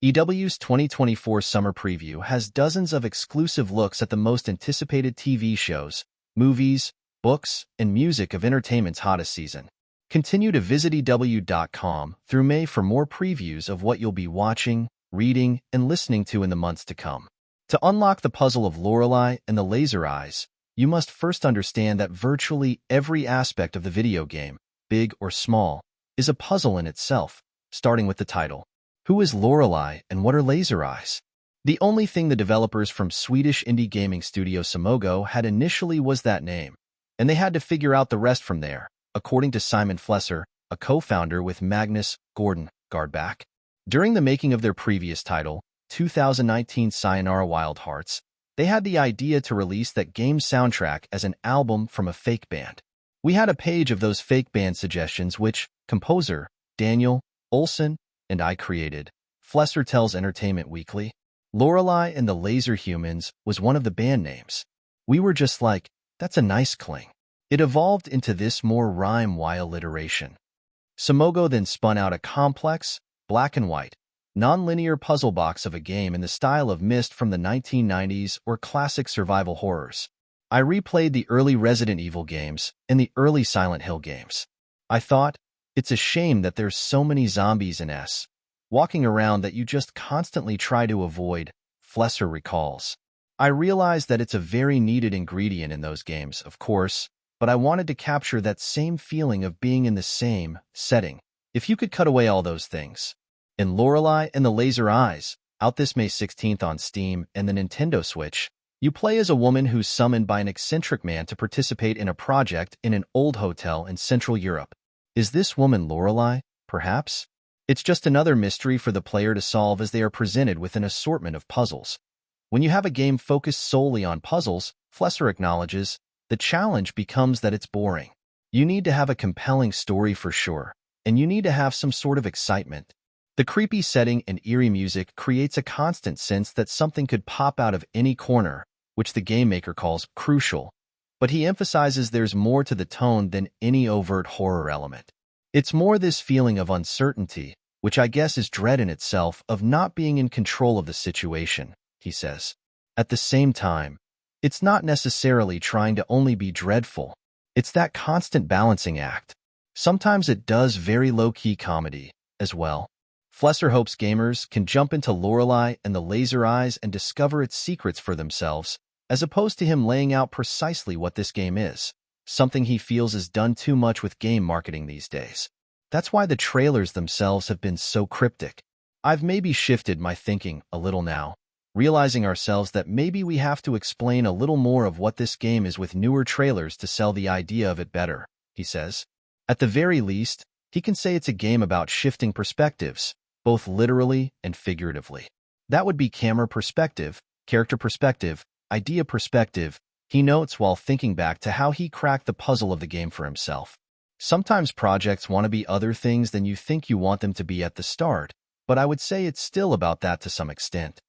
EW's 2024 summer preview has dozens of exclusive looks at the most anticipated TV shows, movies, books, and music of entertainment's hottest season. Continue to visit EW.com through May for more previews of what you'll be watching, reading, and listening to in the months to come. To unlock the puzzle of Lorelei and the Laser Eyes, you must first understand that virtually every aspect of the video game, big or small, is a puzzle in itself, starting with the title. Who is Lorelei and what are Laser Eyes? The only thing the developers from Swedish indie gaming studio Simogo had initially was that name, and they had to figure out the rest from there, according to Simon Flesser, a co-founder with Magnus Gordon Gardback. During the making of their previous title, 2019 Sayonara Wild Hearts, they had the idea to release that game's soundtrack as an album from a fake band. We had a page of those fake band suggestions which composer Daniel Olson and I created, Flesser tells Entertainment Weekly. Lorelei and the Laser Humans was one of the band names. We were just like, that's a nice cling. It evolved into this more rhyme-wise alliteration. Simogo then spun out a complex, black and white, non-linear puzzle box of a game in the style of Myst from the 1990s or classic survival horrors. I replayed the early Resident Evil games and the early Silent Hill games. I thought, it's a shame that there's so many zombies in walking around that you just constantly try to avoid, Flesser recalls. I realized that it's a very needed ingredient in those games, of course, but I wanted to capture that same feeling of being in the same setting. If you could cut away all those things. In Lorelei and the Laser Eyes, out this May 16th on Steam and the Nintendo Switch, you play as a woman who's summoned by an eccentric man to participate in a project in an old hotel in Central Europe. Is this woman Lorelei, perhaps? It's just another mystery for the player to solve as they are presented with an assortment of puzzles. When you have a game focused solely on puzzles, Flesser acknowledges, the challenge becomes that it's boring. You need to have a compelling story for sure, and you need to have some sort of excitement. The creepy setting and eerie music creates a constant sense that something could pop out of any corner, which the game maker calls crucial, but he emphasizes there's more to the tone than any overt horror element. It's more this feeling of uncertainty, which I guess is dread in itself of not being in control of the situation, he says. At the same time, it's not necessarily trying to only be dreadful. It's that constant balancing act. Sometimes it does very low-key comedy, as well. Flesser hopes gamers can jump into Lorelei and the Laser Eyes and discover its secrets for themselves, as opposed to him laying out precisely what this game is, something he feels is done too much with game marketing these days. That's why the trailers themselves have been so cryptic. I've maybe shifted my thinking a little now, realizing ourselves that maybe we have to explain a little more of what this game is with newer trailers to sell the idea of it better, he says. At the very least, he can say it's a game about shifting perspectives, both literally and figuratively. That would be camera perspective, character perspective, idea perspective, he notes while thinking back to how he cracked the puzzle of the game for himself. Sometimes projects want to be other things than you think you want them to be at the start, but I would say it's still about that to some extent.